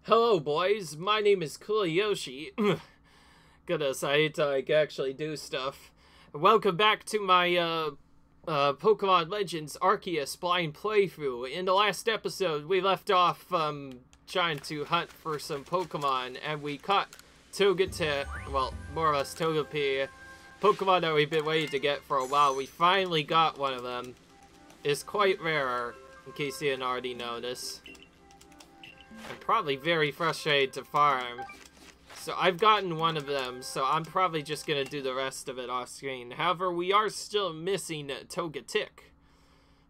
Hello, boys. My name is Yoshi. Goodness, I hate to actually do stuff. Welcome back to my Pokemon Legends Arceus blind playthrough. In the last episode, we left off trying to hunt for some Pokemon, and we caught Togetic. Well, more or less Togepi. Pokemon that we've been waiting to get for a while. We finally got one of them. It's quite rare, in case you didn't already notice. I'm probably very frustrated to farm. So I've gotten one of them, so I'm probably just going to do the rest of it off screen. However, we are still missing Togetic,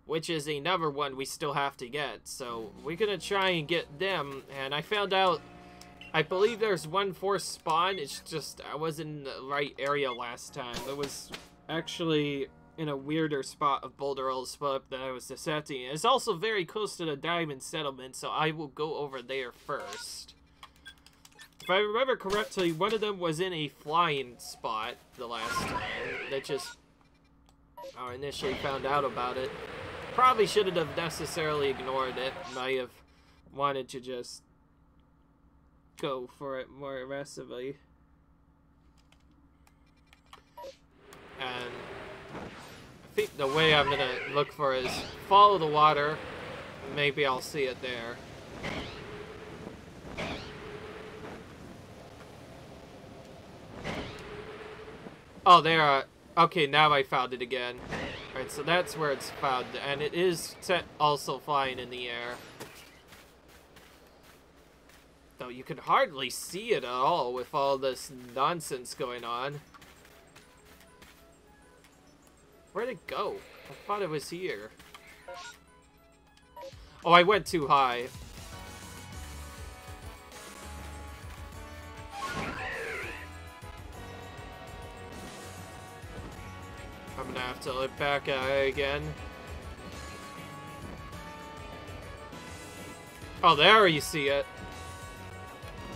which is another one we still have to get. So we're going to try and get them, and I found out, I believe there's one for spawn. It's just, I wasn't in the right area last time. It was actually in a weirder spot of Boulder Old Spot than I was setting. It's also very close to the Diamond Settlement, so I will go over there first. If I remember correctly, one of them was in a flying spot the last time. That just, I initially found out about it. Probably shouldn't have necessarily ignored it. Might have wanted to just go for it more aggressively. And I think the way I'm gonna look for is follow the water. Maybe I'll see it there. Oh, there. Okay, now I found it again. Alright, so that's where it's found, and it is also flying in the air. Though you can hardly see it at all with all this nonsense going on. Where'd it go? I thought it was here. Oh, I went too high. I'm gonna have to look back at it again. Oh, there you see it.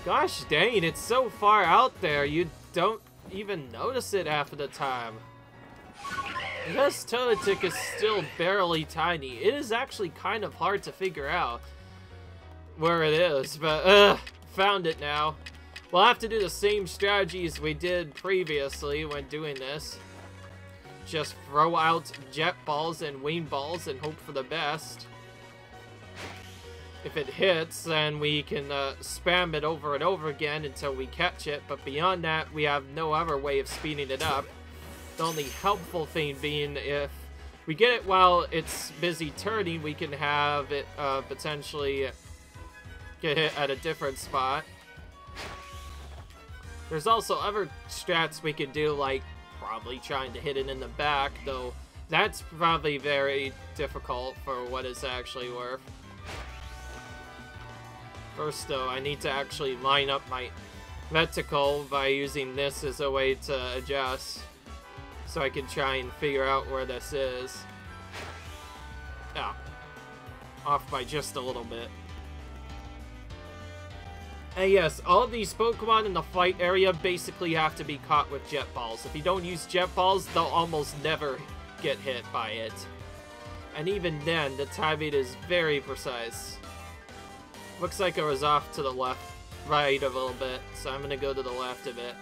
Gosh dang, it's so far out there, you don't even notice it half of the time. This Togetic is still barely tiny. It is actually kind of hard to figure out where it is, but found it now. We'll have to do the same strategies we did previously when doing this. Just throw out jet balls and wing balls and hope for the best. If it hits, then we can spam it over and over again until we catch it, but beyond that, we have no other way of speeding it up. The only helpful thing being if we get it while it's busy turning, we can have it potentially get hit at a different spot. There's also other strats we could do, like probably trying to hit it in the back, though that's probably very difficult for what it's actually worth. First, though, I need to actually line up my reticle by using this as a way to adjust. So I can try and figure out where this is. Yeah. Off by just a little bit. And yes, all of these Pokemon in the fight area basically have to be caught with jet balls. If you don't use jet balls, they'll almost never get hit by it. And even then, the timing is very precise. Looks like I was off to the left, right a little bit, so I'm gonna go to the left of it.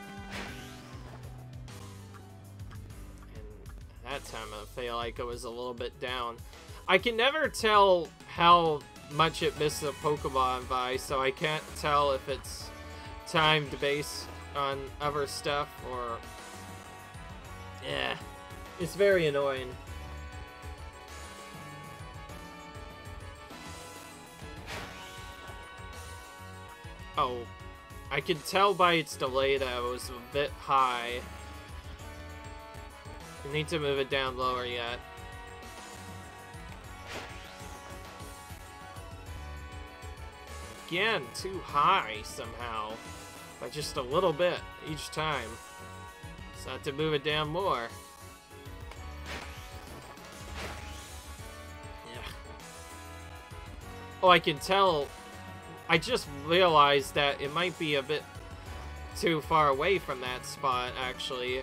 That time I feel like I was a little bit down. I can never tell how much it missed a Pokemon by, so I can't tell if it's timed based on other stuff or... Yeah, it's very annoying. Oh, I can tell by its delay that it was a bit high. I need to move it down lower yet. Again, too high somehow. By just a little bit each time. So I have to move it down more. Yeah. Oh, I can tell. I just realized that it might be a bit too far away from that spot, actually.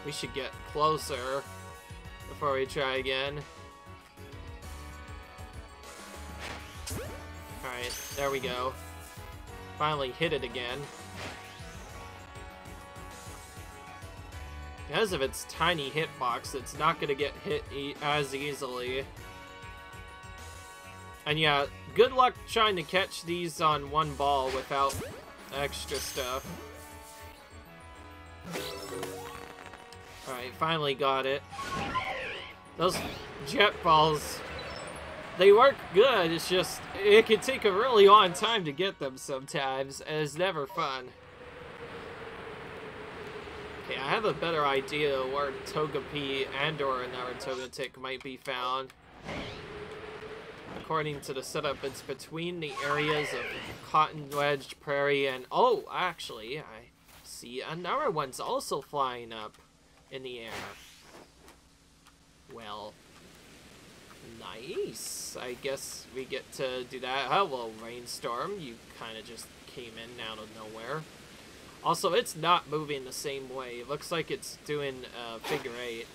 We should get closer before we try again. Alright, Alright, there we go. Finally hit it again. Because of its tiny hitbox, it's not going to get hit as easily. And yeah, good luck trying to catch these on one ball without extra stuff. Alright, finally got it. Those jet balls, they work good, it's just, it can take a really long time to get them sometimes, and it's never fun. Okay, I have a better idea where Togepi and/or another Togetic might be found. According to the setup, it's between the areas of Cotton Wedge, Prairie, and... Oh, actually, I see another one's also flying up in the air. Well, nice. I guess we get to do that. Oh, well, Rainstorm, you kind of just came in out of nowhere. Also, it's not moving the same way. It looks like it's doing figure 8.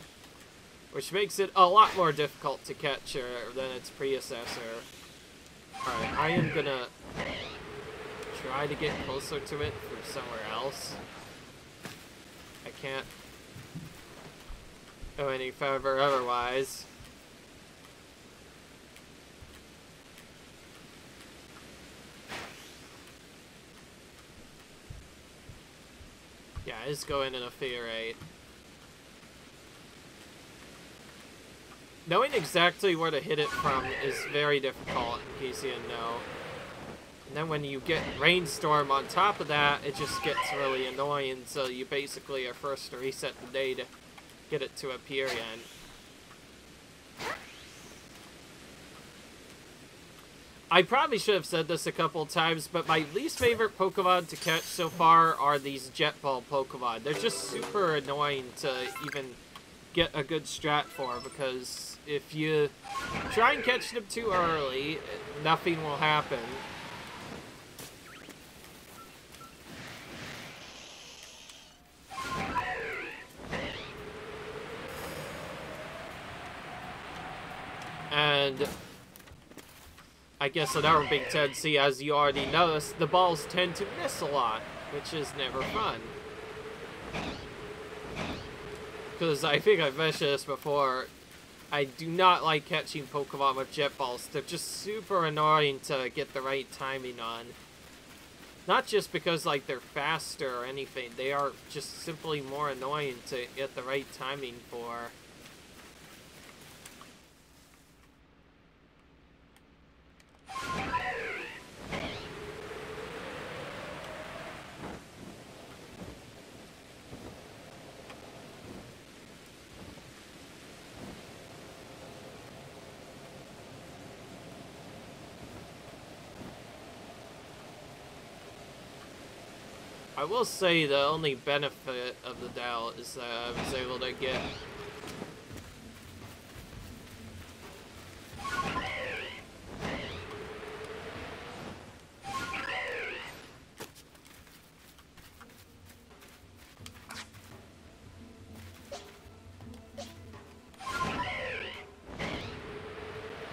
Which makes it a lot more difficult to catch than its predecessor. Alright, I am gonna try to get closer to it from somewhere else. I can't go any further otherwise. Yeah, it's going in a figure 8. Knowing exactly where to hit it from is very difficult, in case you didn't know. And then when you get Rainstorm on top of that, it just gets really annoying, so you basically are forced to reset the day to get it to appear again. I probably should have said this a couple times, but my least favorite Pokemon to catch so far are these Jet Ball Pokemon. They're just super annoying to even get a good strat for, because if you try and catch them too early, nothing will happen. And I guess another big tendency, as you already noticed, the balls tend to miss a lot, which is never fun. Because I think I've mentioned this before, I do not like catching Pokemon with jet balls. They're just super annoying to get the right timing on. Not just because like they're faster or anything, they are just simply more annoying to get the right timing for. I will say the only benefit of the doubt is that I was able to get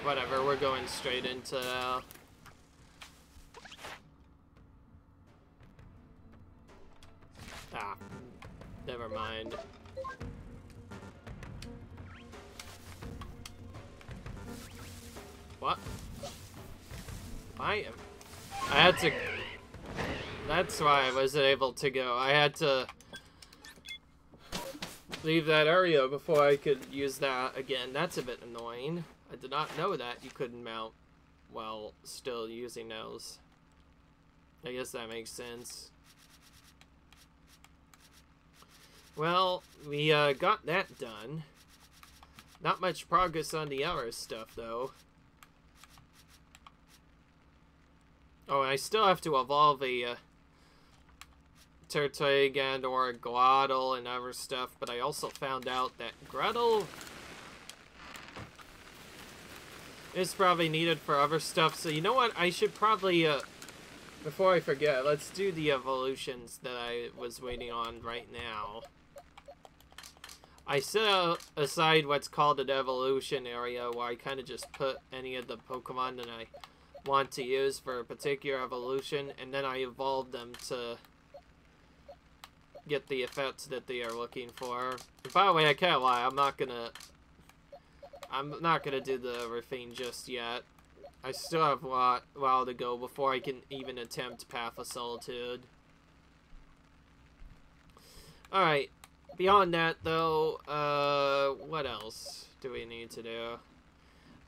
whatever, we're going straight into never mind. What? I had to... That's why I wasn't able to go. I had to leave that area before I could use that again. That's a bit annoying. I did not know that you couldn't mount while still using those. I guess that makes sense. Well, we got that done. Not much progress on the other stuff, though. Oh, and I still have to evolve a Turtwig and or a Glottal and other stuff, but I also found out that Gretel is probably needed for other stuff, so you know what? I should probably, before I forget, let's do the evolutions that I was waiting on right now. I set aside what's called an evolution area where I kind of just put any of the Pokemon that I want to use for a particular evolution, and then I evolve them to get the effects that they are looking for. And by the way, I can't lie, I'm not gonna do the Rafine just yet. I still have a while to go before I can even attempt Path of Solitude. Alright, beyond that though, what else do we need to do?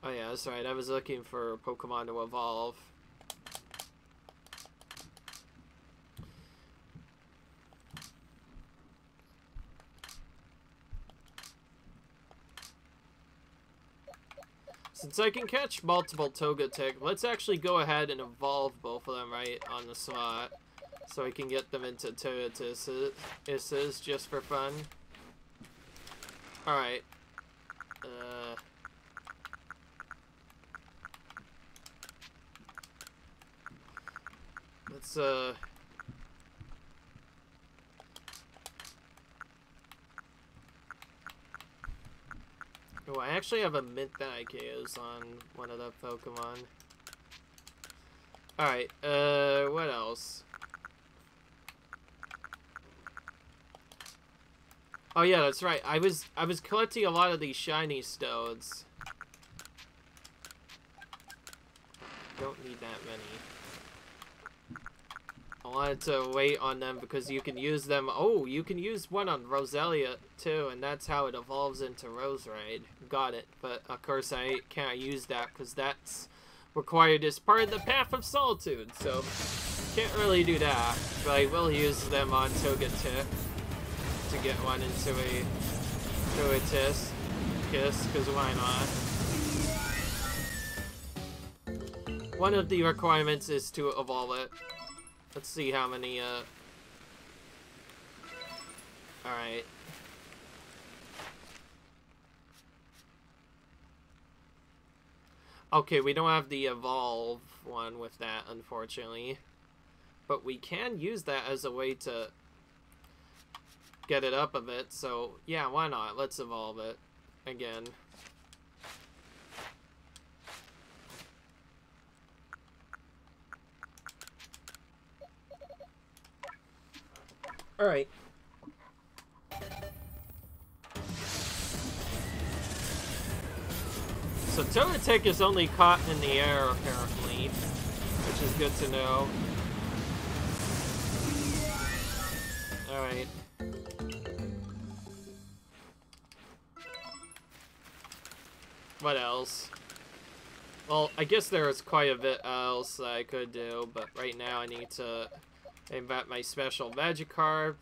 Oh yeah, that's right, I was looking for Pokemon to evolve. Since I can catch multiple Togetic, let's actually go ahead and evolve both of them right on the spot. So we can get them into Togetis's just for fun. Alright. Let's, oh, I actually have a mint that I can use on one of the Pokemon. Alright, what else? Oh yeah, that's right. I was collecting a lot of these shiny stones. Don't need that many. I wanted to wait on them because you can use them. Oh, you can use one on Roselia too, and that's how it evolves into Roserade. Got it. But of course I can't use that because that's required as part of the Path of Solitude. So can't really do that. But I will use them on Togetic to get one into a Togetis kiss, because why not? One of the requirements is to evolve it. Let's see how many, alright. Okay, we don't have the evolve one with that, unfortunately. But we can use that as a way to get it up a bit, so yeah, why not? Let's evolve it again. Alright. So Togetic is only caught in the air, apparently, which is good to know. Alright. What else? Well, I guess there is quite a bit else that I could do, but right now I need to invent my special Magikarp.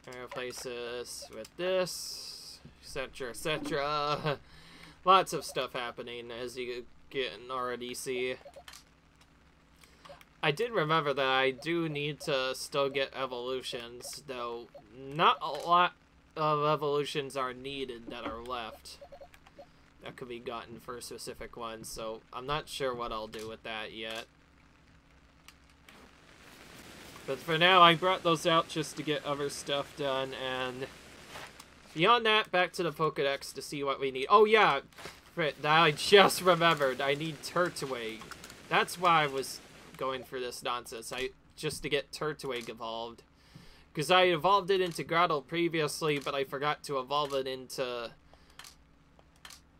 And replace this with this, etc., etc. Lots of stuff happening, as you can already see. I did remember that I do need to still get evolutions, though not a lot of evolutions are needed that are left that could be gotten for specific ones, so I'm not sure what I'll do with that yet. But for now, I brought those out just to get other stuff done, and beyond that, back to the Pokedex to see what we need. Oh yeah, I just remembered, I need Turtwig. That's why I was going for this nonsense, just to get Turtwig evolved. Because I evolved it into Grottle previously, but I forgot to evolve it into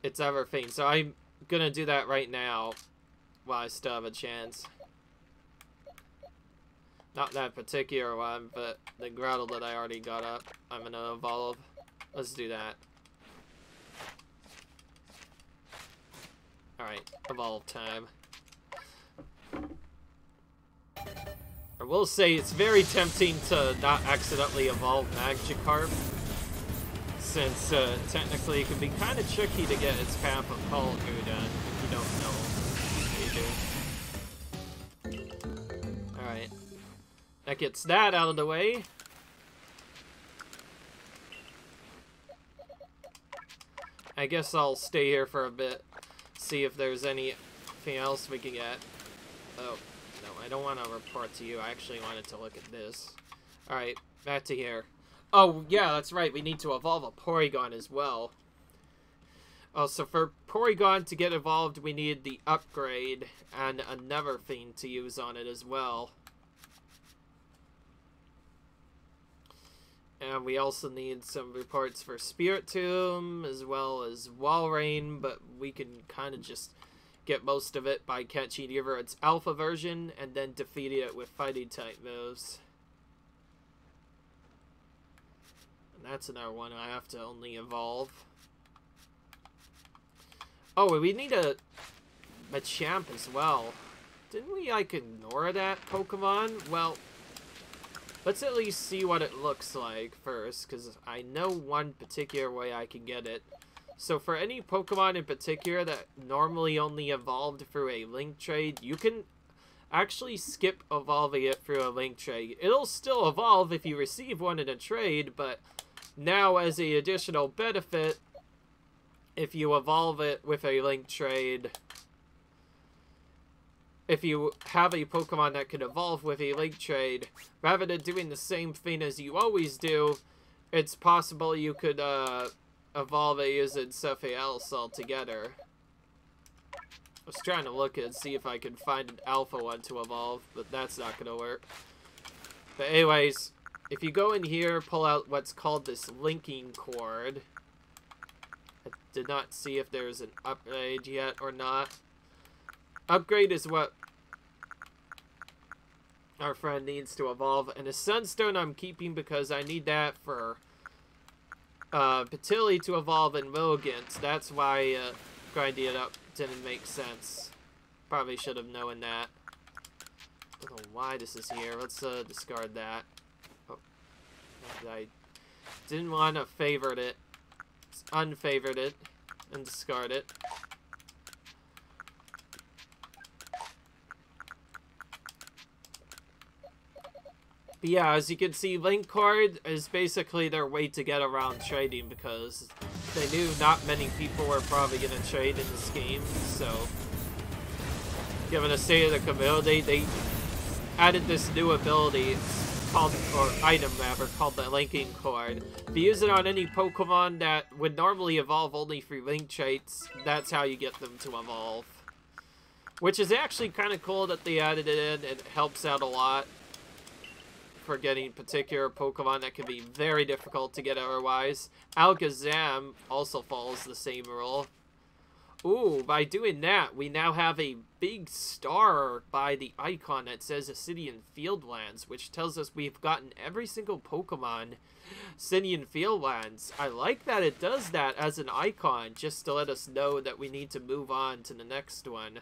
its Everfane. So I'm gonna do that right now, while I still have a chance. Not that particular one, but the Grottle that I already got up, I'm gonna evolve. Let's do that. Alright, evolve time. I will say it's very tempting to not accidentally evolve Magikarp, since technically it can be kind of tricky to get its Path of Call done if you don't know what you do. Alright. That gets that out of the way. I guess I'll stay here for a bit, see if there's anything else we can get. Oh, no, I don't want to report to you. I actually wanted to look at this. Alright, back to here. Oh, yeah, that's right. We need to evolve a Porygon as well. Oh, so for Porygon to get evolved, we need the upgrade and another thing to use on it as well. And we also need some reports for Spirit Tomb, as well as Walrein, but we can kind of just get most of it by catching either its alpha version and then defeating it with fighting type moves. And that's another one I have to only evolve. Oh, we need a Machamp as well. Didn't we, like, ignore that Pokemon? Well, let's at least see what it looks like first, because I know one particular way I can get it. So for any Pokemon in particular that normally only evolved through a link trade, you can actually skip evolving it through a link trade. It'll still evolve if you receive one in a trade, but now as an additional benefit, if you evolve it with a link trade, if you have a Pokemon that can evolve with a link trade, rather than doing the same thing as you always do, it's possible you could evolve it using something else altogether. I was trying to look and see if I can find an alpha one to evolve, but that's not going to work. But anyways, if you go in here, pull out what's called this linking cord. I did not see if there's an upgrade yet or not. Upgrade is what our friend needs to evolve. And a Sunstone I'm keeping because I need that for Patilli to evolve in Willigant. That's why grinding it up didn't make sense. Probably should have known that. I don't know why this is here. Let's discard that. Oh, I didn't want to favorite it. Let's unfavorite it and discard it. But yeah, as you can see, Link Card is basically their way to get around trading because they knew not many people were probably going to trade in this game, so given the state of the community, they added this new ability called, or item rather, called the Linking Cord. If you use it on any Pokemon that would normally evolve only through link traits, that's how you get them to evolve. Which is actually kind of cool that they added it in. It helps out a lot for getting particular Pokemon that can be very difficult to get otherwise. Alakazam also follows the same rule. Ooh, by doing that, we now have a big star by the icon that says Ascidian Fieldlands, which tells us we've gotten every single Pokemon Ascidian Fieldlands. I like that it does that as an icon, just to let us know that we need to move on to the next one.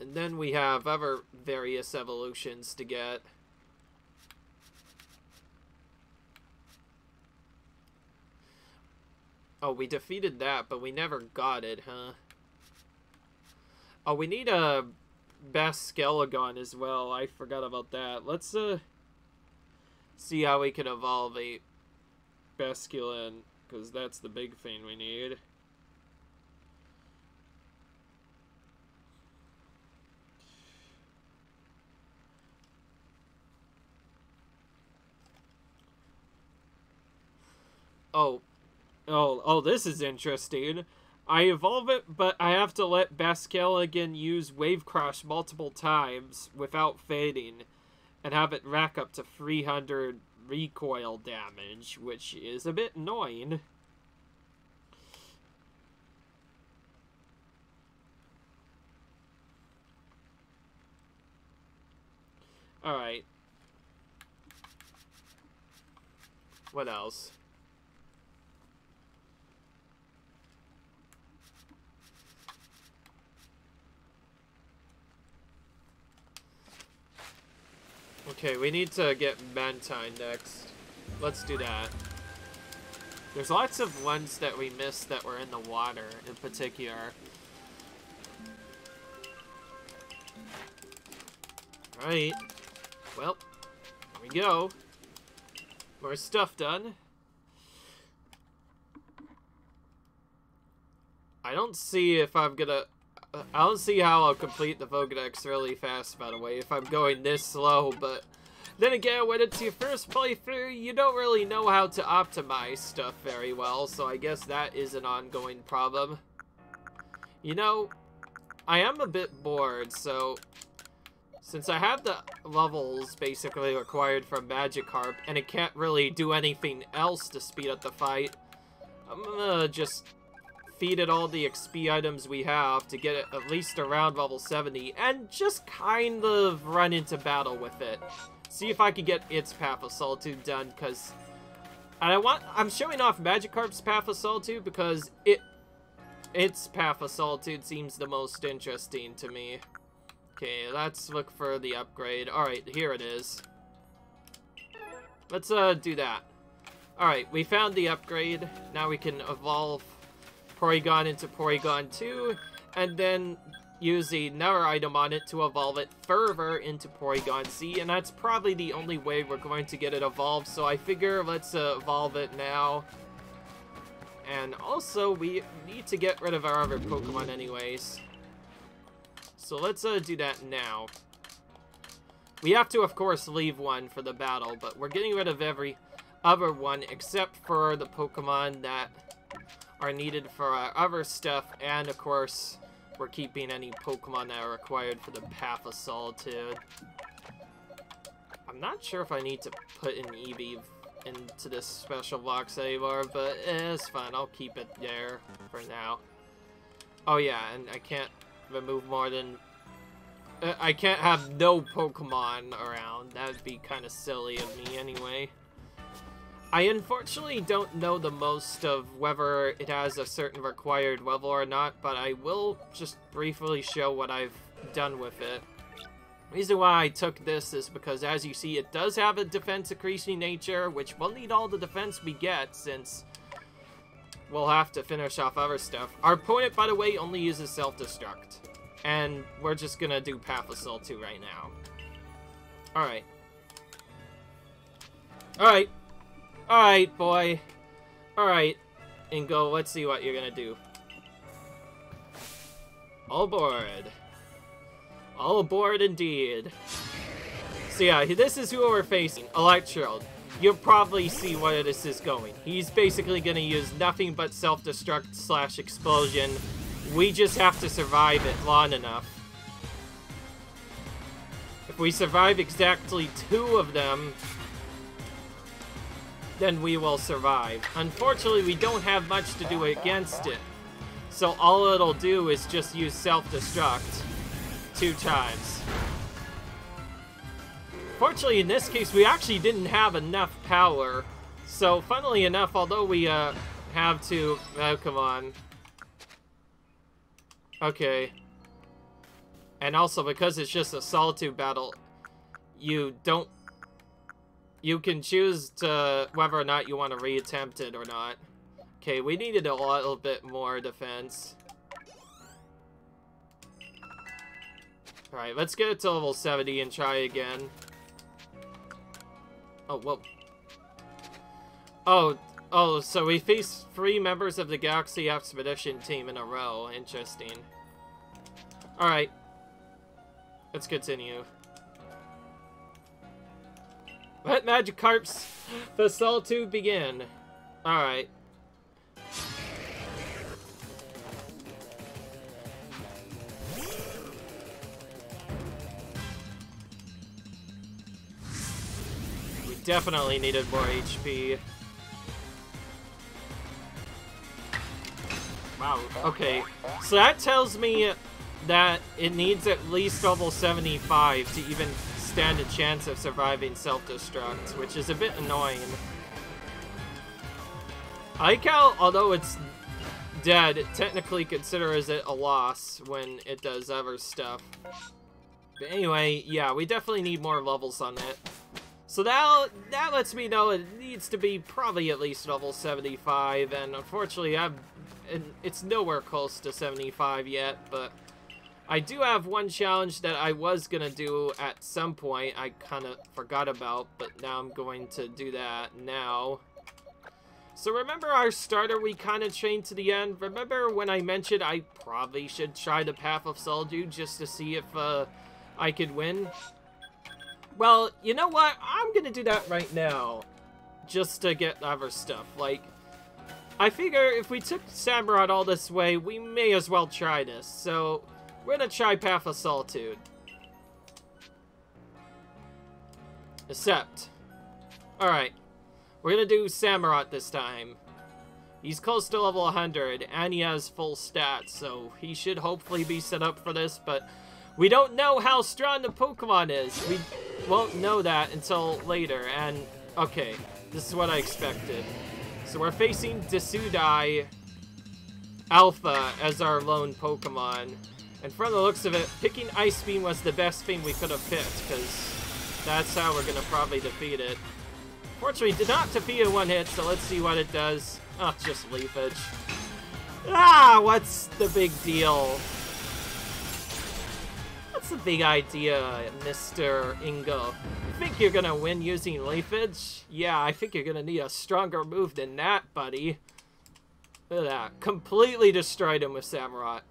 And then we have other various evolutions to get. Oh, we defeated that, but we never got it, huh? Oh, we need a Basculagon as well. I forgot about that. Let's see how we can evolve a Basculin, because that's the big thing we need. Oh, this is interesting. I evolve it, but I have to let Basculagon use Wave Crash multiple times without fading, and have it rack up to 300 recoil damage, which is a bit annoying. Alright. What else? Okay, we need to get Mantine next. Let's do that. There's lots of ones that we missed that were in the water, in particular. Alright. Well, there we go. More stuff done. I don't see if I'm gonna... I don't see how I'll complete the Pokedex really fast, by the way, if I'm going this slow, but Then again, when it's your first playthrough, you don't really know how to optimize stuff very well, so I guess that is an ongoing problem. You know, I am a bit bored, so since I have the levels basically required for Magikarp, and it can't really do anything else to speed up the fight, I'm gonna just feed it all the XP items we have to get it at least around level 70, and just kind of run into battle with it. See if I can get its Path of Solitude done, because I'm showing off Magikarp's Path of Solitude because its Path of Solitude seems the most interesting to me. Okay, let's look for the upgrade. Alright, here it is. Let's do that. Alright, we found the upgrade. Now we can evolve Porygon into Porygon 2, and then use another item on it to evolve it further into Porygon Z, and that's probably the only way we're going to get it evolved, so I figure let's evolve it now. And also, we need to get rid of our other Pokemon anyways. So let's do that now. We have to, of course, leave one for the battle, but we're getting rid of every other one except for the Pokemon that are needed for our other stuff, and of course, we're keeping any Pokemon that are required for the Path of Solitude. I'm not sure if I need to put an Eevee into this special box anymore, but it's fine. I'll keep it there for now. Oh yeah, and I can't remove more than... I can't have no Pokemon around. That would be kind of silly of me anyway. I unfortunately don't know the most of whether it has a certain required level or not, but I will just briefly show what I've done with it. The reason why I took this is because, as you see, it does have a defense increasing nature, which will need all the defense we get, since we'll have to finish off other stuff. Our opponent, by the way, only uses self-destruct, and we're just gonna do Path of Solitude right now. Alright. Alright. Alright, boy. Alright. Ingo, let's see what you're gonna do. All aboard. All aboard indeed. So yeah, this is who we're facing. Electrode. You'll probably see where this is going. He's basically gonna use nothing but self-destruct / explosion. We just have to survive it long enough. If we survive exactly 2 of them, then we will survive. Unfortunately, we don't have much to do against it. So all it'll do is just use self-destruct 2 times. Fortunately, in this case, we actually didn't have enough power. So, funnily enough, although we have to... Oh, come on. Okay. And also, because it's just a Solitude battle, you don't... You can choose to whether or not you want to reattempt it or not. Okay, we needed a little bit more defense. Alright, let's get it to level 70 and try again. Oh, whoa. Oh, so we faced 3 members of the Galaxy Expedition team in a row. Interesting. Alright. Let's continue. Let Magikarp's the Solitude begin. Alright. We definitely needed more HP. Wow, okay. So that tells me that it needs at least level 75 to even stand a chance of surviving self-destruct, which is a bit annoying. I like how, although it's dead, it technically considers it a loss when it does other stuff. But anyway, yeah, we definitely need more levels on it. So that lets me know it needs to be probably at least level 75, and unfortunately it's nowhere close to 75 yet, but I do have one challenge that I was gonna do at some point I kind of forgot about, but now I'm going to do that now. So remember our starter we kind of trained to the end? Remember when I mentioned I probably should try the Path of Solitude just to see if I could win? Well, you know what? I'm gonna do that right now. Just to get other stuff. Like, I figure if we took Samurott all this way, we may as well try this. So, we're gonna try Path of Solitude. Accept. Alright. We're gonna do Samurott this time. He's close to level 100, and he has full stats, so he should hopefully be set up for this, but we don't know how strong the Pokemon is. We won't know that until later, and okay, this is what I expected. So we're facing Desudai Alpha as our lone Pokemon, and from the looks of it, picking Ice Beam was the best thing we could have picked, because that's how we're gonna probably defeat it. Fortunately, did not defeat it in one hit, so let's see what it does. Oh, just Leafage. Ah, what's the big deal? What's the big idea, Mr. Ingo? Think you're gonna win using Leafage? Yeah, I think you're gonna need a stronger move than that, buddy. Look at that. Completely destroyed him with Samurott.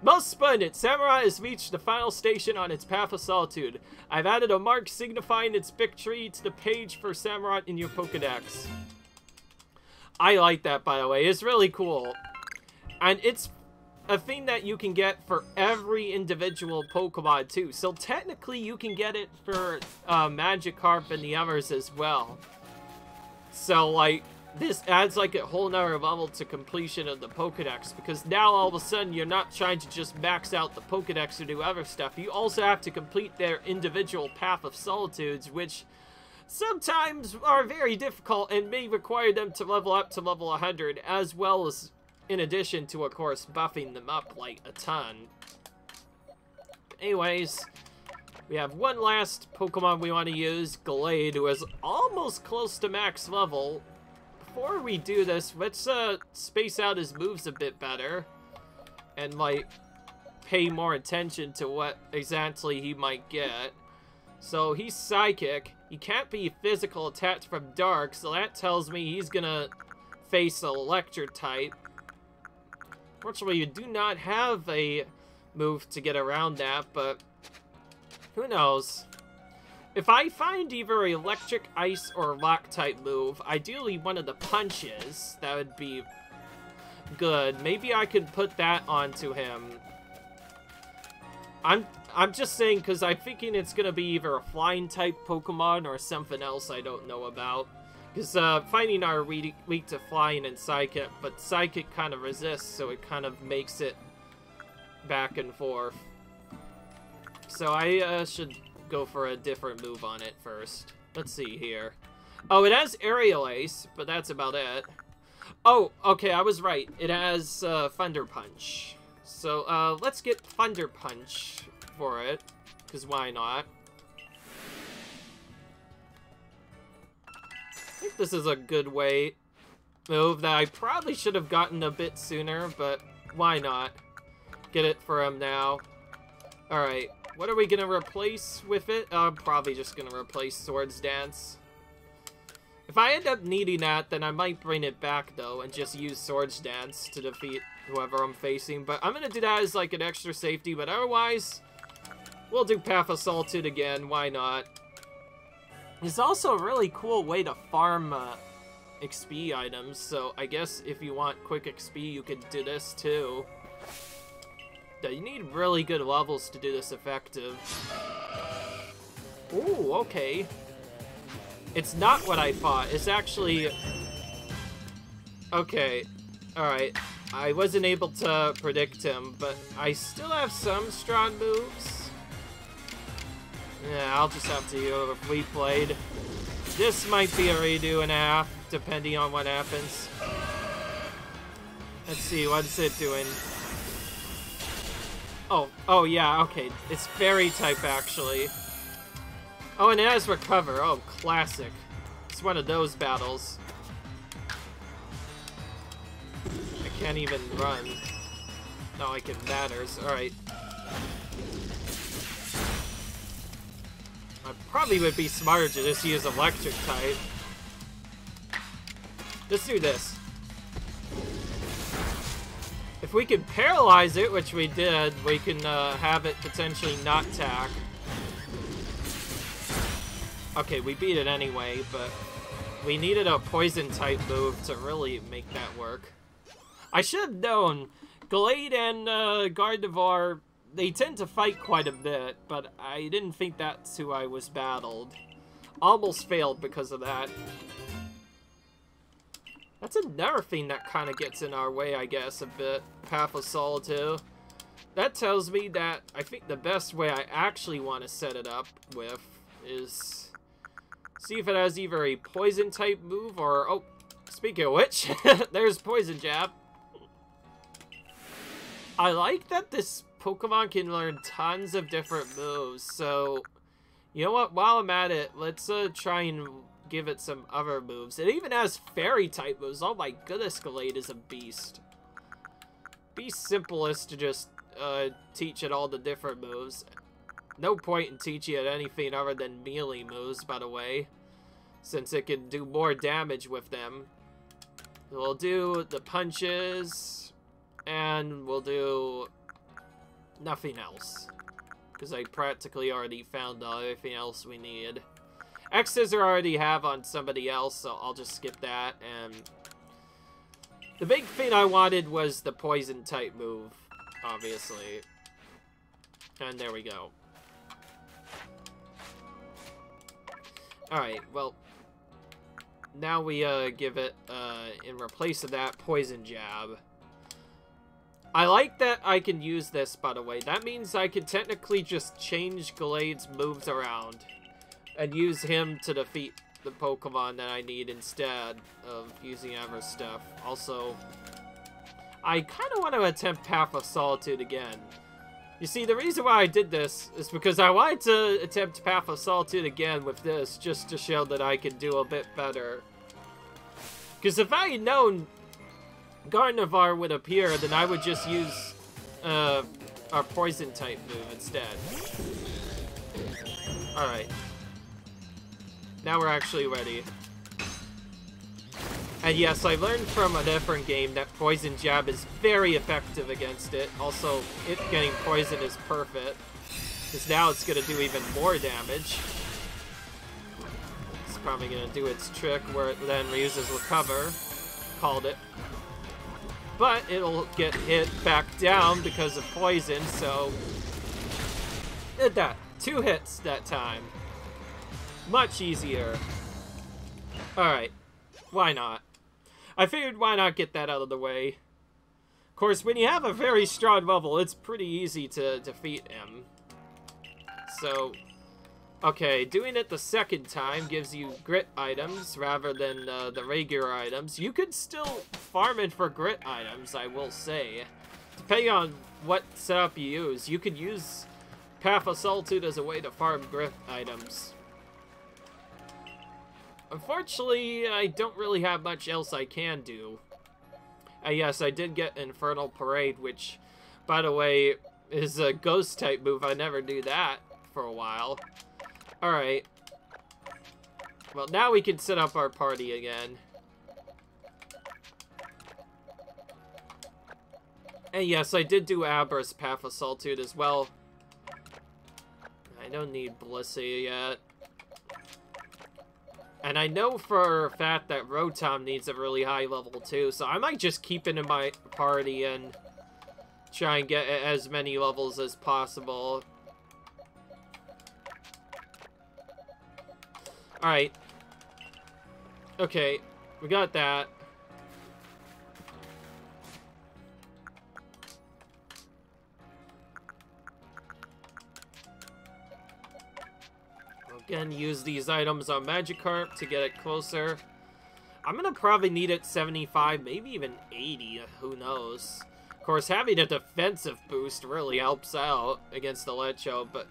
Most splendid! Samurott has reached the final station on its Path of Solitude. I've added a mark signifying its victory to the page for Samurott in your Pokedex. I like that, by the way. It's really cool. And it's a thing that you can get for every individual Pokemon, too. So technically, you can get it for Magikarp and the others as well. So, like, this adds, like, a whole nother level to completion of the Pokedex. Because now, all of a sudden, you're not trying to just max out the Pokedex or do other stuff. You also have to complete their individual Path of Solitudes, which sometimes are very difficult and may require them to level up to level 100, as well as, in addition to, of course, buffing them up, like, a ton. Anyways, we have one last Pokemon we want to use, Glade, who is almost close to max level. Before we do this, let's space out his moves a bit better, and, like, pay more attention to what exactly he might get. So, he's Psychic. He can't be physical attacked from Dark, so that tells me he's gonna face an Electric type. Fortunately, you do not have a move to get around that, but who knows? If I find either Electric, Ice, or Rock type move, ideally one of the punches, that would be good. Maybe I could put that onto him. I'm just saying because I'm thinking it's going to be either a flying type Pokemon or something else I don't know about. Because fighting are weak to flying and Psychic, but Psychic kind of resists, so it kind of makes it back and forth. So I should go for a different move on it first. Let's see here. Oh, it has Aerial Ace, but that's about it. Oh, okay, I was right. It has Thunder Punch. So let's get Thunder Punch for it, because why not? I think this is a good way move that I probably should have gotten a bit sooner, but why not? Get it for him now. Alright, what are we gonna replace with it? I'm probably just gonna replace Swords Dance. If I end up needing that, then I might bring it back, though, and just use Swords Dance to defeat whoever I'm facing. But I'm gonna do that as, like, an extra safety, but otherwise, we'll do Path of Solitude again, why not? It's also a really cool way to farm XP items, so I guess if you want quick XP, you could do this, too. You need really good levels to do this effective. Ooh, okay. It's not what I thought. It's actually... Okay. Alright. I wasn't able to predict him, but I still have some strong moves. Yeah, I'll just have to use a Fleet Blade. This might be a redo and a half, depending on what happens. Let's see, what's it doing? Oh yeah, okay. It's Fairy type, actually. Oh, and it has Recover. Oh, classic. It's one of those battles. I can't even run. Not like it matters. Alright. I probably would be smarter to just use Electric type. Let's do this. If we can paralyze it, which we did, we can have it potentially not tack. Okay, we beat it anyway, but we needed a poison-type move to really make that work. I should have known. Glade and Gardevoir, they tend to fight quite a bit, but I didn't think that's who I was battled. Almost failed because of that. That's another thing that kind of gets in our way, I guess, a bit. Path of Solitude. That tells me that I think the best way I actually want to set it up with is see if it has either a poison-type move or... Oh, speaking of which, there's Poison Jab. I like that this Pokemon can learn tons of different moves, so... You know what, while I'm at it, let's try and give it some other moves. It even has Fairy-type moves. Oh my goodness, Glade is a beast. Be simplest to just teach it all the different moves. No point in teaching it anything other than melee moves, by the way, since it can do more damage with them. We'll do the punches, and we'll do nothing else, because I practically already found everything else we need. X-Scissor I already have on somebody else, so I'll just skip that. And the big thing I wanted was the poison-type move, obviously. And there we go. Alright, well, now we give it, in replace of that, Poison Jab. I like that I can use this, by the way. That means I can technically just change Glade's moves around and use him to defeat the Pokemon that I need instead of using other stuff. Also, I kind of want to attempt Path of Solitude again. You see, the reason why I did this is because I wanted to attempt Path of Solitude again with this, just to show that I could do a bit better. Because if I had known Gardevoir would appear, then I would just use our Poison-type move instead. Alright. Now we're actually ready. And yes, I learned from a different game that Poison Jab is very effective against it. Also, it getting poison is perfect, because now it's going to do even more damage. It's probably going to do its trick where it then reuses Recover. Called it. But it'll get hit back down because of poison, so... Did that. 2 hits that time. Much easier. Alright. Why not? I figured why not get that out of the way. Of course, when you have a very strong level, it's pretty easy to defeat him. So, okay, doing it the second time gives you grit items rather than the regular items. You could still farm it for grit items, I will say. Depending on what setup you use, you could use Path of Solitude as a way to farm grit items. Unfortunately, I don't really have much else I can do. Yes, I did get Infernal Parade, which, by the way, is a ghost-type move. I never do that for a while. Alright. Well, now we can set up our party again. And yes, I did do Abra's Path of Solitude as well. I don't need Blissey yet. And I know for a fact that Rotom needs a really high level too, so I might just keep it in my party and try and get as many levels as possible. Alright. Okay, we got that. Again, use these items on Magikarp to get it closer. I'm gonna probably need it 75, maybe even 80, who knows. Of course, having a defensive boost really helps out against the Lecho, but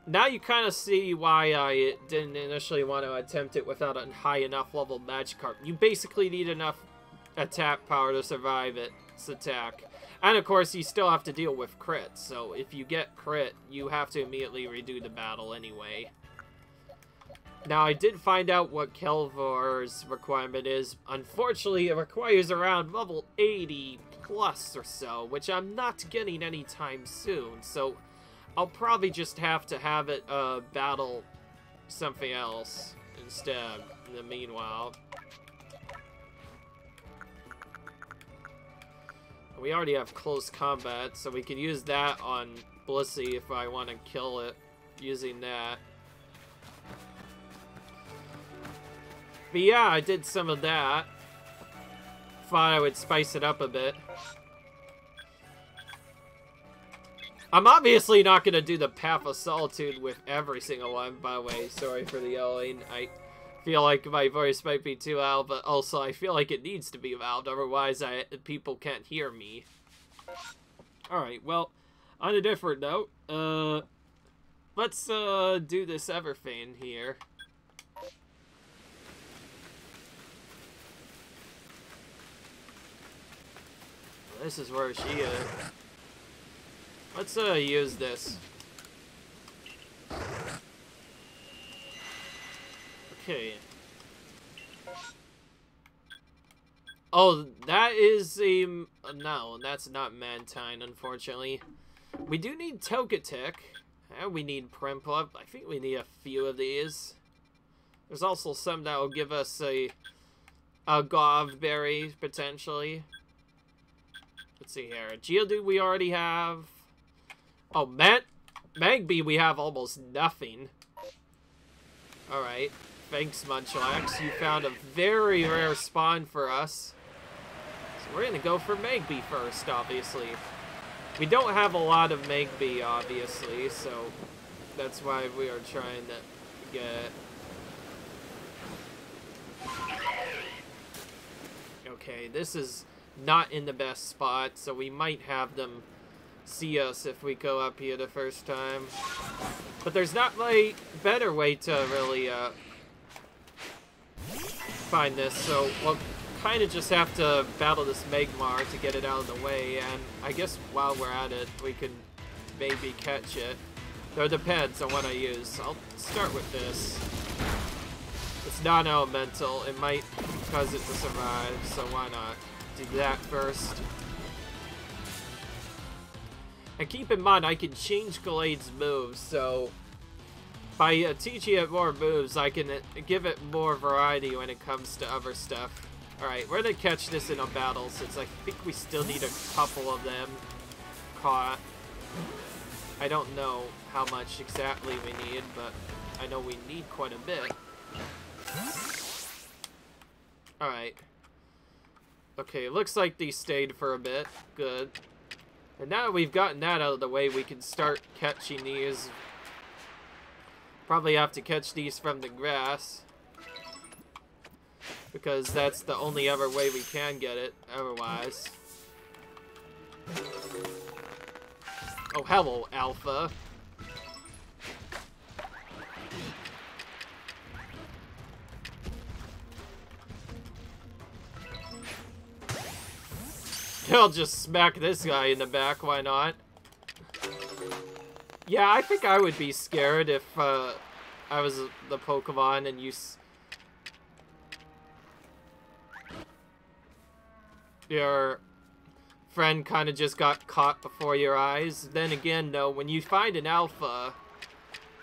now you kind of see why I didn't initially want to attempt it without a high enough level Magikarp. You basically need enough attack power to survive its attack. And of course, you still have to deal with crit, so if you get crit, you have to immediately redo the battle anyway. Now, I did find out what Kelvor's requirement is. Unfortunately, it requires around level 80 plus or so, which I'm not getting anytime soon, so I'll probably just have to have it battle something else instead in the meanwhile. We already have close combat, so we can use that on Blissey if I want to kill it using that. But yeah, I did some of that. Thought I would spice it up a bit. I'm obviously not going to do the Path of Solitude with every single one, by the way. Sorry for the yelling. I feel like my voice might be too loud, but also I feel like it needs to be loud. Otherwise, people can't hear me. Alright, well, on a different note, let's do this Everfane here. This is where she is. Let's use this. Okay. Oh, that is a... No, that's not Mantine, unfortunately. We do need Togetic. And we need Prinplup. I think we need a few of these. There's also some that will give us a Gauve Berry, potentially. Let's see here. Geodude we already have. Oh, Magby we have almost nothing. Alright. Thanks, Munchlax. You found a very rare spawn for us. So we're gonna go for Magby first, obviously. We don't have a lot of Magby, obviously, so that's why we are trying to get... Okay, this is not in the best spot, so we might have them see us if we go up here the first time. But there's not like better way to really find this, so we'll kind of just have to battle this Magmar to get it out of the way, and I guess while we're at it, we can maybe catch it. Though it depends on what I use. I'll start with this. It's non-elemental. It might cause it to survive, so why not do that first. And keep in mind, I can change Gallade's moves, so by teaching it more moves, I can give it more variety when it comes to other stuff. Alright, we're gonna catch this in a battle, since I think we still need a couple of them caught. I don't know how much exactly we need, but I know we need quite a bit. Alright. Okay, it looks like these stayed for a bit. Good. And now that we've gotten that out of the way, we can start catching these. Probably have to catch these from the grass, because that's the only other way we can get it, otherwise. Oh, hello, Alpha. I'll just smack this guy in the back, why not? Yeah, I think I would be scared if I was the Pokemon and your friend kind of just got caught before your eyes. Then again, though, when you find an Alpha,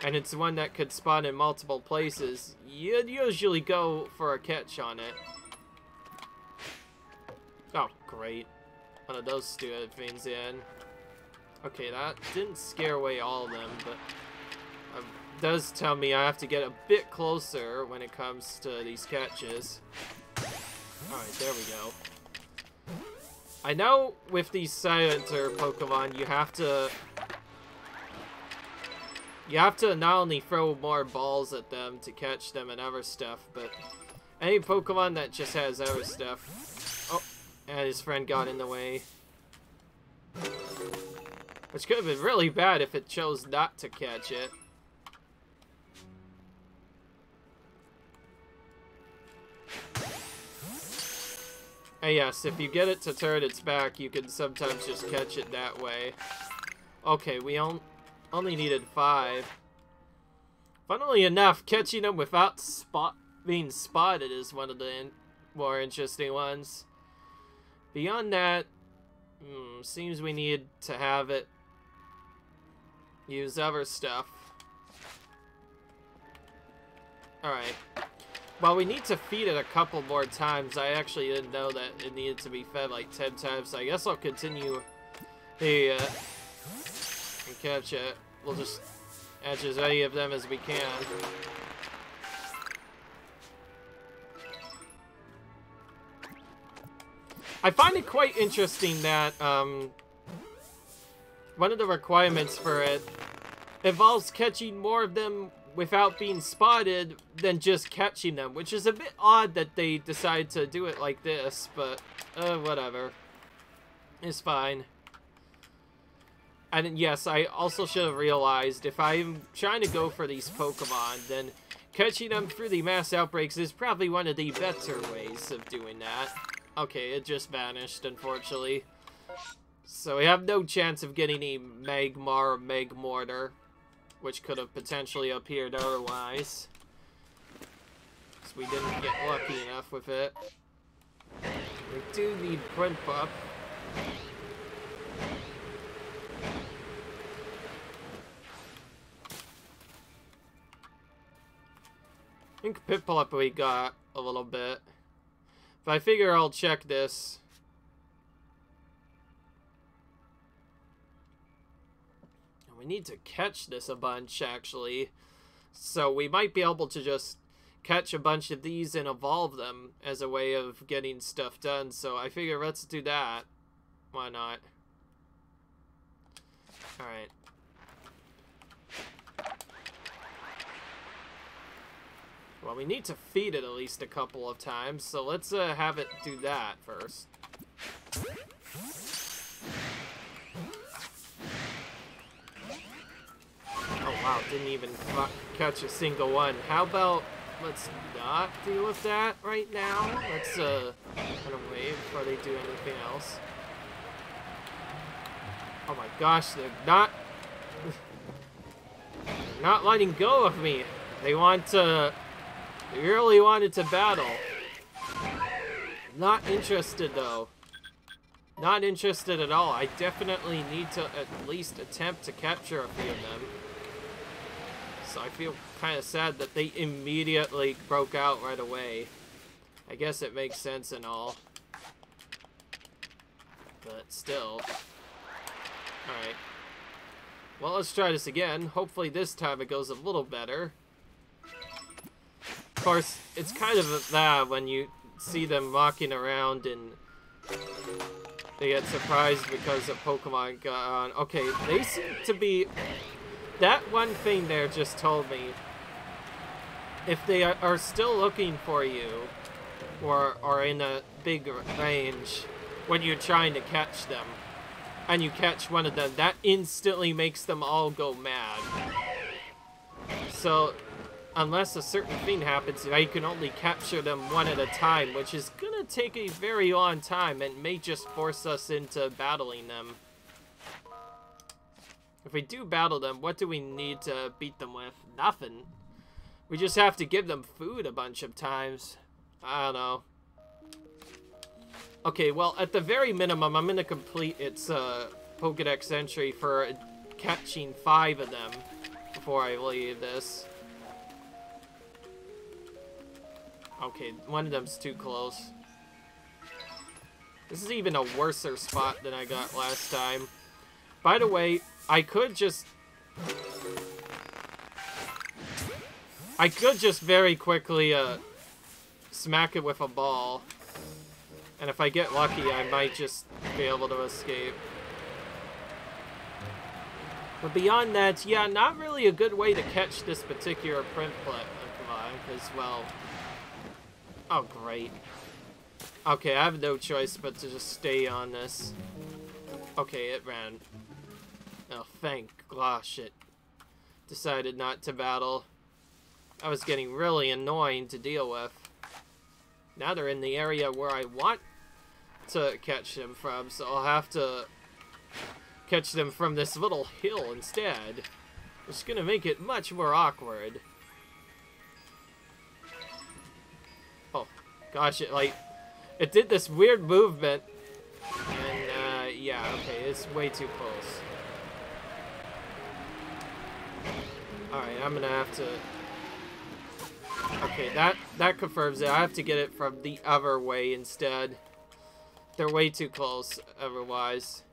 and it's one that could spawn in multiple places, you'd usually go for a catch on it. Oh, great. One of those stupid things in. Okay, that didn't scare away all of them, but it does tell me I have to get a bit closer when it comes to these catches. Alright, there we go. I know with these Silencer Pokemon, you have to not only throw more balls at them to catch them and other stuff, but any Pokemon that just has other stuff... Oh, and his friend got in the way. Which could have been really bad if it chose not to catch it. And yes, if you get it to turn its back, you can sometimes just catch it that way. Okay, we only needed 5. Funnily enough, catching them without being spotted is one of the more interesting ones. Beyond that, seems we need to have it use other stuff. Alright. Well, we need to feed it a couple more times. I actually didn't know that it needed to be fed like 10 times, so I guess I'll continue the, and catch it. We'll just catch as many of them as we can. I find it quite interesting that, one of the requirements for it involves catching more of them without being spotted than just catching them, which is a bit odd that they decide to do it like this, but whatever. It's fine. And yes, I also should have realized if I'm trying to go for these Pokemon, then catching them through the mass outbreaks is probably one of the better ways of doing that. Okay, it just vanished, unfortunately. So we have no chance of getting a Magmar or Magmortar, which could have potentially appeared otherwise. So we didn't get lucky enough with it. We do need Prinplup. I think Piplup we got a little bit. But I figure I'll check this. We need to catch this a bunch, actually. So we might be able to just catch a bunch of these and evolve them as a way of getting stuff done. So I figure let's do that. Why not? Alright. Well, we need to feed it at least a couple of times, so let's have it do that first. Oh wow, didn't even catch a single one. How about let's not deal with that right now? Let's kind of wait before they do anything else. Oh my gosh, they're not letting go of me. They want to, they really wanted to battle. Not interested though. Not interested at all. I definitely need to at least attempt to capture a few of them. So I feel kind of sad that they immediately broke out right away. I guess it makes sense and all. But still. Alright. Well, let's try this again. Hopefully this time it goes a little better. Of course, it's kind of bad when you see them walking around and they get surprised because a Pokemon got on. Okay, they seem to be... That one thing there just told me, if they are still looking for you, or are in a big range, when you're trying to catch them, and you catch one of them, that instantly makes them all go mad. So, unless a certain thing happens, I can only capture them one at a time, which is gonna take a very long time, and may just force us into battling them. If we do battle them, what do we need to beat them with? Nothing. We just have to give them food a bunch of times. I don't know. Okay, well, at the very minimum, I'm going to complete its Pokedex entry for catching 5 of them before I leave this. Okay, one of them's too close. This is even a worser spot than I got last time. By the way, I could just very quickly smack it with a ball. And if I get lucky, I might just be able to escape. But beyond that, yeah, not really a good way to catch this particular Prinplup, because, well... Oh, great. Okay, I have no choice but to just stay on this. Okay, it ran. Oh, thank gosh, it decided not to battle. I was getting really annoying to deal with. Now they're in the area where I want to catch them from, so I'll have to catch them from this little hill instead. Which is going to make it much more awkward. Oh, gosh, it did this weird movement. And, yeah, okay, it's way too close. Alright, I'm gonna have to Okay, that confirms it. I have to get it from the other way instead. They're way too close otherwise.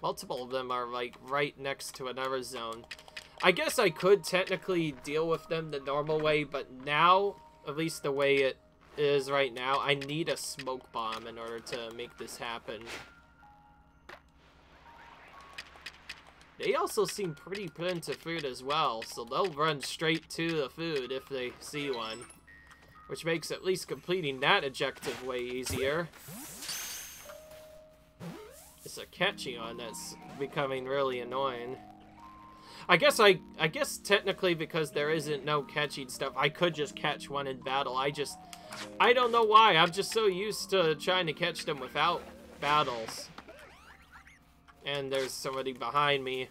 Multiple of them are like right next to another zone. I guess I could technically deal with them the normal way, but now, at least the way it is right now, I need a smoke bomb in order to make this happen. They also seem pretty put into food as well, so they'll run straight to the food if they see one. Which makes at least completing that objective way easier. It's a catchy one that's becoming really annoying. I guess technically because there isn't no catching stuff, I could just catch one in battle. I don't know why. I'm just so used to trying to catch them without battles. And there's somebody behind me.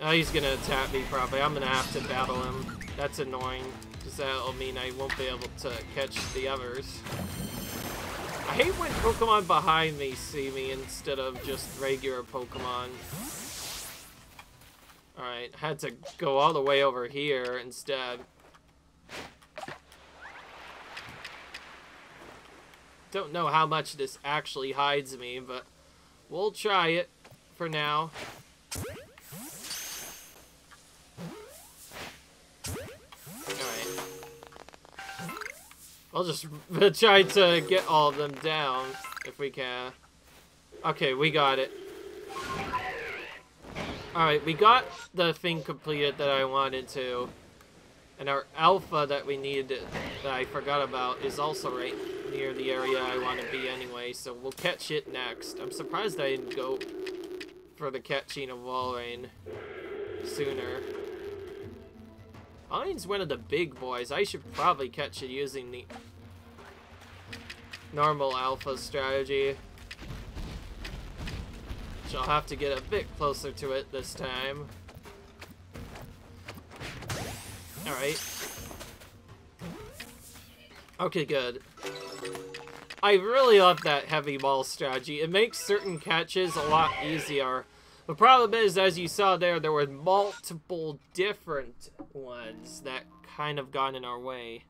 Oh, he's gonna attack me probably. I'm gonna have to battle him. That's annoying, because that'll mean I won't be able to catch the others. I hate when Pokemon behind me see me instead of just regular Pokemon. Alright, had to go all the way over here instead. Don't know how much this actually hides me, but we'll try it for now. Alright. I'll just try to get all of them down if we can. Okay, we got it. Alright, we got the thing completed that I wanted to. And our alpha that we needed, that I forgot about, is also right near the area I want to be anyway, so we'll catch it next. I'm surprised I didn't go for the catching of Walrein sooner. Walrein's one of the big boys. I should probably catch it using the normal alpha strategy. Which I'll have to get a bit closer to it this time. Alright. Okay, good. I really love that heavy ball strategy. It makes certain catches a lot easier. The problem is, as you saw there were multiple different ones that kind of got in our way.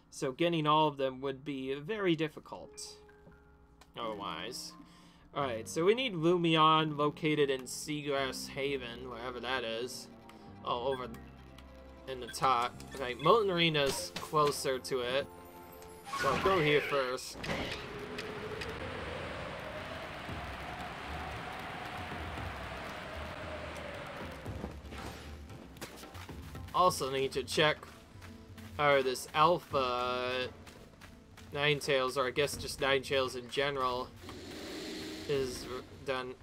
So getting all of them would be very difficult. Otherwise. Alright, so we need Lumion located in Seagrass Haven, wherever that is. Oh, over in the top. Okay, Molten Arena's closer to it. So I'll go here first. Also need to check this alpha Ninetales, or I guess just Ninetales in general, is done.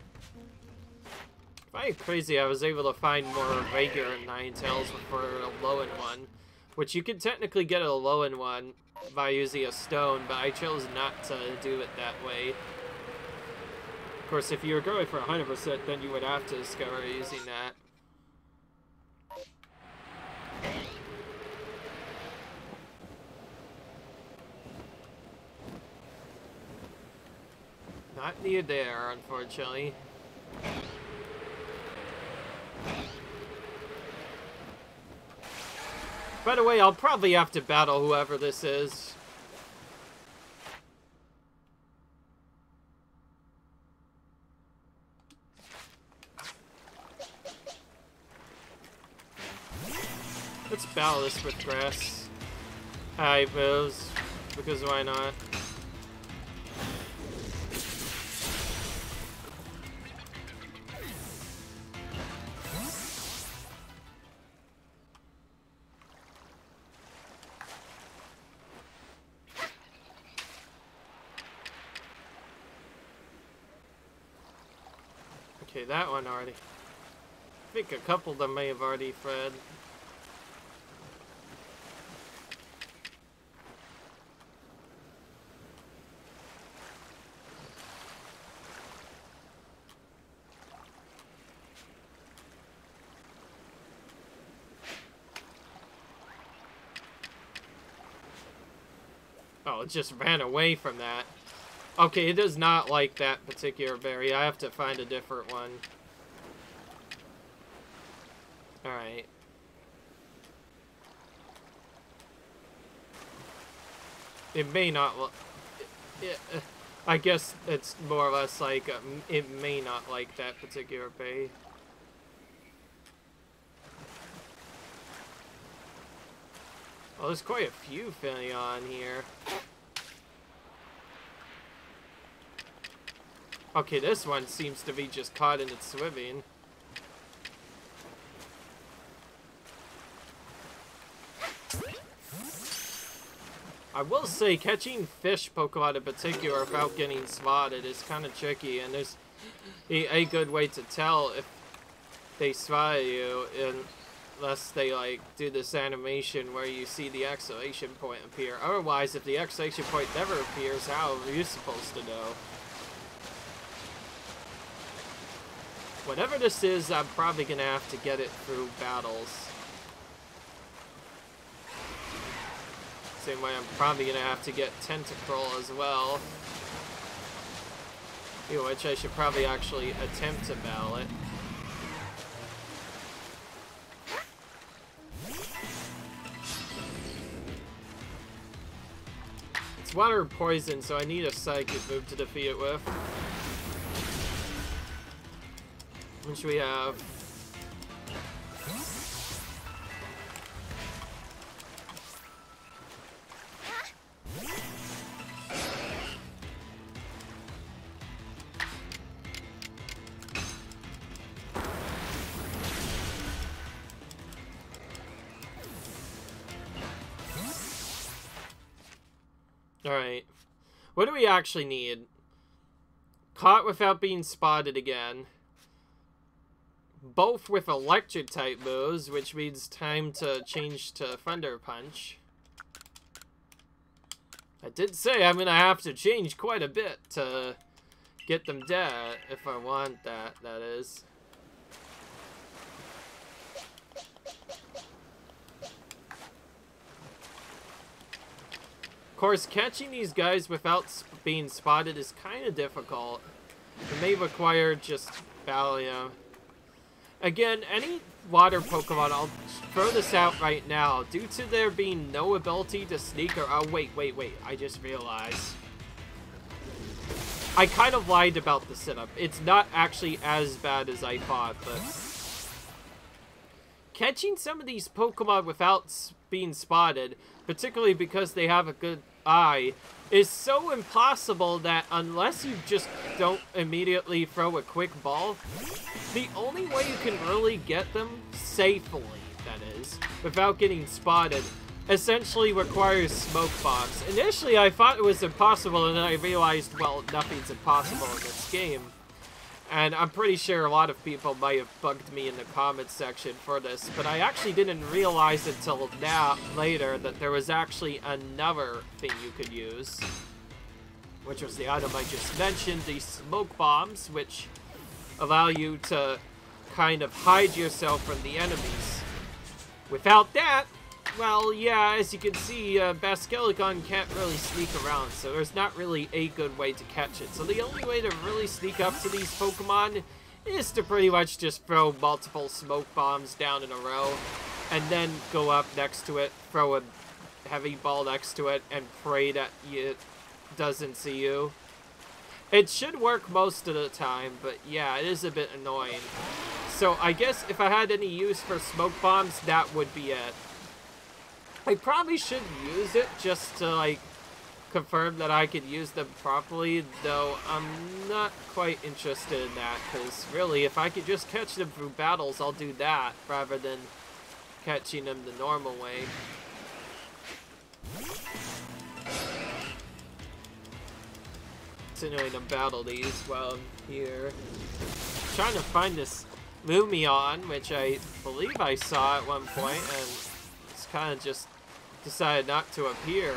I find it crazy I was able to find more regular Ninetales for a Lowen one, which you can technically get a Lowen one by using a stone, but I chose not to do it that way. Of course, if you were going for 100%, then you would have to discover using that. Not near there, unfortunately. By the way, I'll probably have to battle whoever this is. Let's battle this with grass. High moves, because why not? Okay, that one already. I think a couple of them may have already fed. Oh, it just ran away from that. Okay, it does not like that particular berry. I have to find a different one. Alright. It may not... I guess it's more or less like, it may not like that particular bay. Well, there's quite a few Finneon here. Okay, this one seems to be just caught in its swimming. I will say, catching fish Pokemon in particular without getting spotted is kind of tricky, and there's a good way to tell if they spot you, unless they, like, do this animation where you see the exclamation point appear. Otherwise, if the exclamation point never appears, how are you supposed to know? Whatever this is, I'm probably gonna have to get it through battles. Same way I'm probably gonna have to get Tentacruel as well. Which I should probably actually attempt to battle it. It's water poison, so I need a psychic move to defeat it with. Which we have. Alright. What do we actually need? Caught without being spotted again. Both with electric type moves, which means time to change to Thunder Punch. I did say I'm gonna have to change quite a bit to get them dead, if I want that, that is. Of course, catching these guys without being spotted is kind of difficult. It may require just battling them. Again, any water Pokemon, I'll throw this out right now. Due to there being no ability to sneak or... Oh, wait. I just realized. I kind of lied about the setup. It's not actually as bad as I thought, but... Catching some of these Pokemon without being spotted, particularly because they have a good eye, is so impossible that unless you just don't immediately throw a quick ball, the only way you can really get them safely, that is, without getting spotted, essentially requires smoke bombs. Initially, I thought it was impossible, and then I realized, well, nothing's impossible in this game. And I'm pretty sure a lot of people might have bugged me in the comments section for this, but I actually didn't realize until now, later, that there was actually another thing you could use, which was the item I just mentioned, the smoke bombs, which allow you to kind of hide yourself from the enemies. Without that, well, yeah, as you can see, Basiligon can't really sneak around, so there's not really a good way to catch it. So the only way to really sneak up to these Pokemon is to pretty much just throw multiple smoke bombs down in a row, and then go up next to it, throw a heavy ball next to it, and pray that it doesn't see you. It should work most of the time, but yeah, it is a bit annoying. So I guess if I had any use for smoke bombs, that would be it. I probably should use it just to, like, confirm that I could use them properly, though I'm not quite interested in that, because really, if I could just catch them through battles, I'll do that, rather than catching them the normal way. Continuing to battle these while I'm here. I'm trying to find this Lumion, which I believe I saw at one point, and it's kind of just decided not to appear.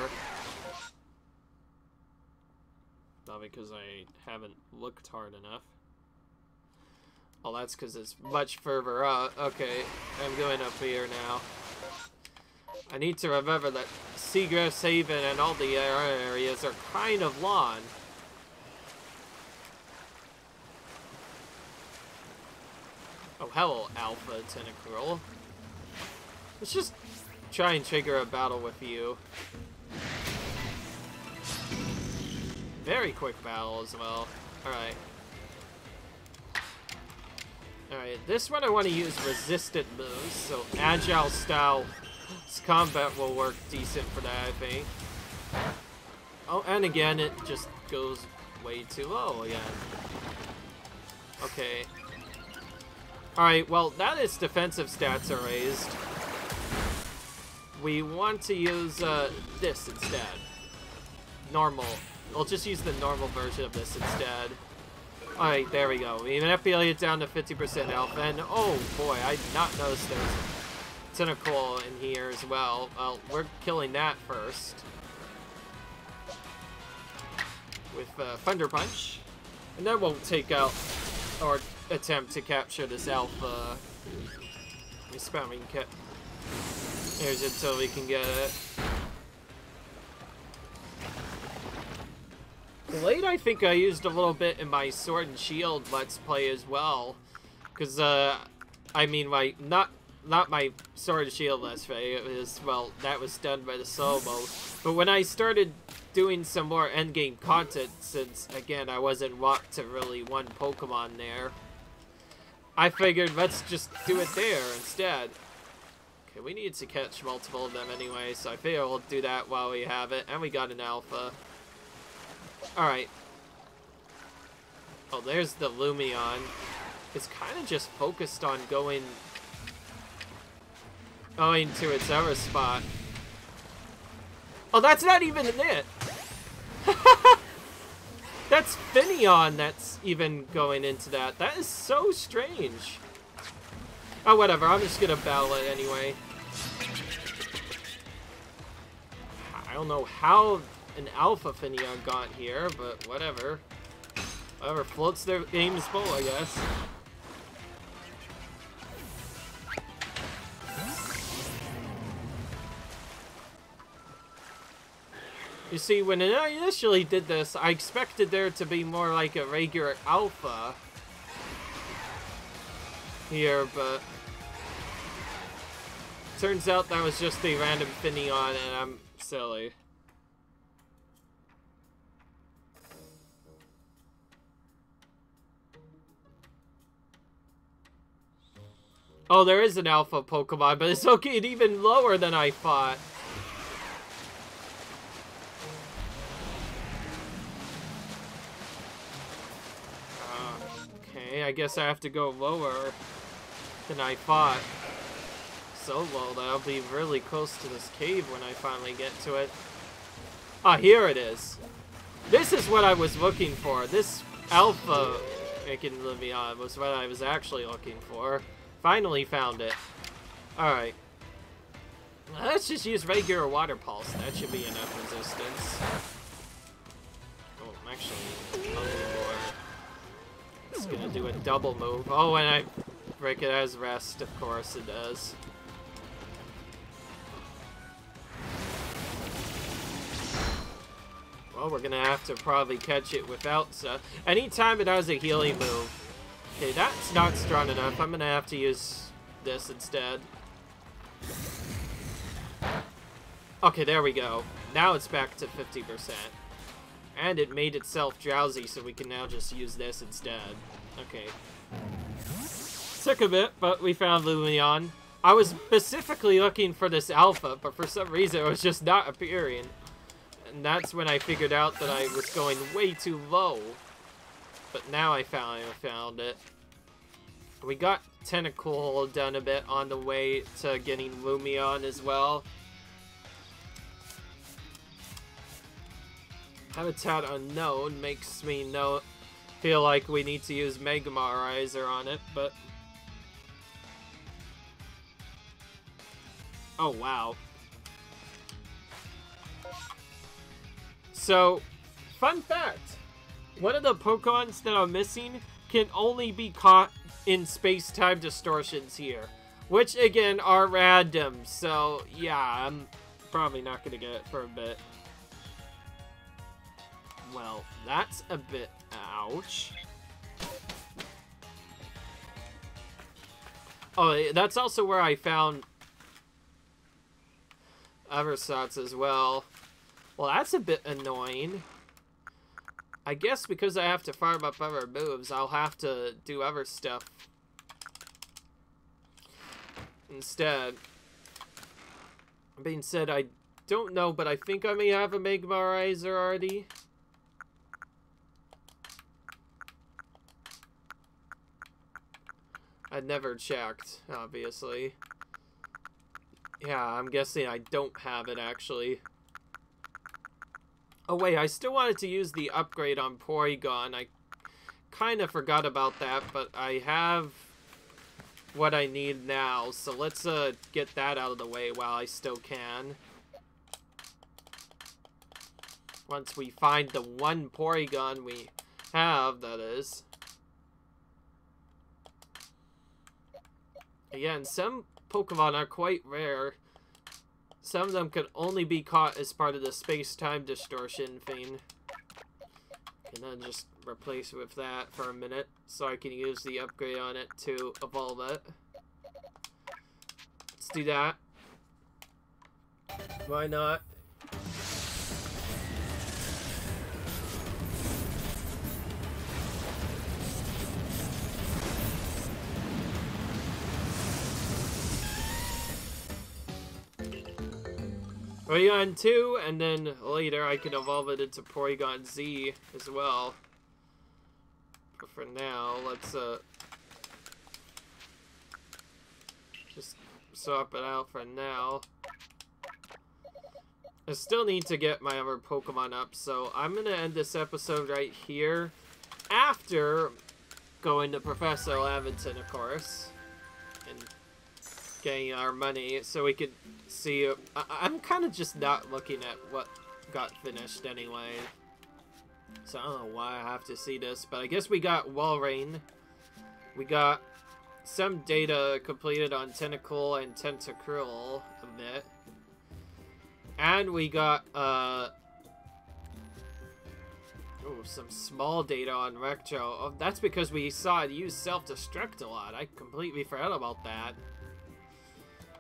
Not because I haven't looked hard enough. Oh, that's because it's much further up. Okay, I'm going up here now. I need to remember that Seagrass Haven and all the other areas are kind of lawn. Oh, hello, Alpha Tentacruel. Let's just try and trigger a battle with you. Very quick battle as well. Alright. Alright, this one I want to use resistant moves, so agile style combat will work decent for that, I think. Oh, and again, it just goes way too low again. Okay. Alright, well, that is defensive stats are raised. We want to use this instead. Normal. We'll just use the normal version of this instead. Alright, there we go. We manipulate it down to 50% health, and oh boy, I did not notice there's a tentacle in here as well. Well, we're killing that first. With Thunder Punch. And then we'll take out, or attempt to capture this alpha. Let me spam and get. Here's it until we can get it. Blade, I think I used a little bit in my Sword and Shield Let's Play as well. Because, I mean, like, not my Sword and Shield Let's Play, it was, well, that was done by the solo mode. But when I started doing some more endgame content, since, again, I wasn't locked to really one Pokemon there, I figured let's just do it there instead. Okay, we need to catch multiple of them anyway, so I figure we'll do that while we have it. And we got an alpha. Alright. Oh, there's the Lumion. It's kind of just focused on going to its other spot. Oh, that's not even it! That's Finneon that's even going into that. That is so strange. Oh, whatever. I'm just gonna battle it anyway. I don't know how an alpha Finneon got here, but whatever. Whatever floats their game's boat, I guess. You see, when I initially did this, I expected there to be more like a regular alpha here, but turns out that was just a random Finneon, and I'm silly. Oh, there is an alpha Pokemon, but it's okay, even lower than I thought. Okay, I guess I have to go lower than I thought. So low that I'll be really close to this cave when I finally get to it. Ah, here it is. This is what I was looking for. This alpha freaking Lumion was what I was actually looking for. Finally found it. Alright. Let's just use regular Water Pulse. That should be enough resistance. Oh, actually, a little more. It's gonna do a double move. Oh, and I break it as rest. Of course it does. Well, we're gonna have to probably catch it without stuff. Anytime it has a healing move. Okay, that's not strong enough. I'm gonna have to use this instead. Okay, there we go. Now it's back to 50%. And it made itself drowsy, so we can now just use this instead. Okay. Took a bit, but we found Lumion. I was specifically looking for this alpha, but for some reason it was just not appearing. And that's when I figured out that I was going way too low. But now I finally found it. We got Tentacle done a bit on the way to getting Lumion as well. Habitat Unknown makes me feel like we need to use Megamarizer on it, but... Oh, wow. So, fun fact. One of the Pokemons that I'm missing can only be caught in space-time distortions here. Which, again, are random. So, yeah, I'm probably not going to get it for a bit. Well, that's a bit ouch. Oh, that's also where I found Eversots as well. Well, that's a bit annoying. I guess because I have to farm up other moves, I'll have to do other stuff instead. That being said, I don't know, but I think I may have a Megmarizer already. I never checked, obviously. Yeah, I'm guessing I don't have it, actually. Oh, wait, I still wanted to use the upgrade on Porygon. I kind of forgot about that, but I have what I need now. So let's get that out of the way while I still can. Once we find the one Porygon we have, that is. Again, some Pokemon are quite rare. Some of them could only be caught as part of the space-time distortion thing. And then just replace with that for a minute, so I can use the upgrade on it to evolve it. Let's do that. Why not? Porygon 2, and then later I can evolve it into Porygon Z as well. But for now, let's just swap it out for now. I still need to get my other Pokemon up, so I'm gonna end this episode right here after going to Professor Laventon, of course, and getting our money so we could see. I'm kind of just not looking at what got finished anyway, so I don't know why I have to see this, but I guess we got Walrein. We got some data completed on Tentacle and Tentacruel a bit, and we got some small data on Rectro. Oh, that's because we saw it use self-destruct a lot. I completely forgot about that.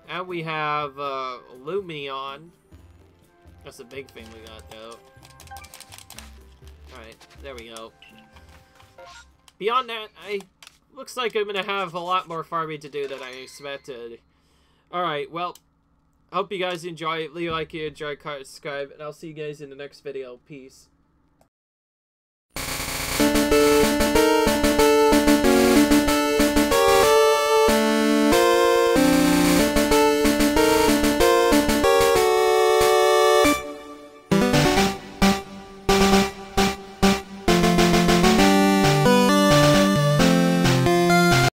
And we have Lumion. That's a big thing we got, though. Alright, there we go. Beyond that, looks like I'm gonna have a lot more farming to do than I expected. Alright, well, hope you guys enjoy it. Leave a like if you enjoyed, comment, subscribe, and I'll see you guys in the next video. Peace.